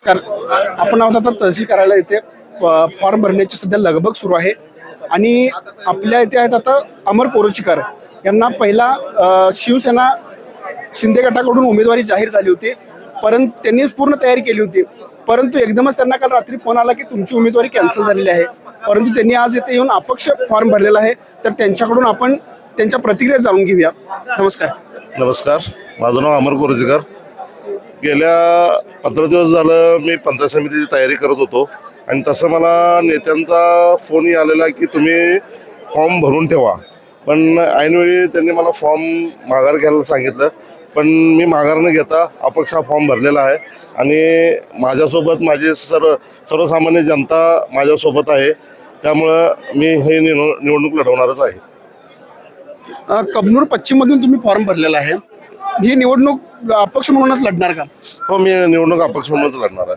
आपण आहोत आता तहसील कार्यालय इथे फॉर्म भरण्याची सध्या लगबग सुरू आहे आणि आपल्या इथे आहेत आता अमर कोरोचीकर यांना पहिला शिवसेना शिंदे गटाकडून उमेदवारी जाहीर झाली होती, परंतु त्यांनी पूर्ण तयारी केली होती. परंतु एकदमच त्यांना काल रात्री फोन आला की तुमची उमेदवारी कॅन्सल झालेली आहे. परंतु त्यांनी आज इथे येऊन अपक्ष फॉर्म भरलेला आहे. तर त्यांच्याकडून आपण त्यांच्या प्रतिक्रिया जाणून घेऊया. नमस्कार. नमस्कार, माझं नाव अमर कोरोचीकर. गेल्या 15 दिवस झालं मी पंचायत समितीची तयारी करत होतो आणि तसं मला नेत्यांचा फोनही आलेला की तुम्ही फॉर्म भरून ठेवा. पण ऐनवेळी त्यांनी मला फॉर्म माघार घ्यायला सांगितलं, पण मी माघार न घेता अपक्ष हा फॉर्म भरलेला आहे आणि माझ्यासोबत माझी सर्वसामान्य जनता माझ्यासोबत आहे. त्यामुळं मी हे निवडणूक लढवणारच आहे. कबनूर पश्चिममधून तुम्ही फॉर्म भरलेला आहे, ही निवडणूक अपक्ष म्हणूनच लढणार का? हो, मी निवडणूक अपक्ष म्हणूनच लढणार आहे.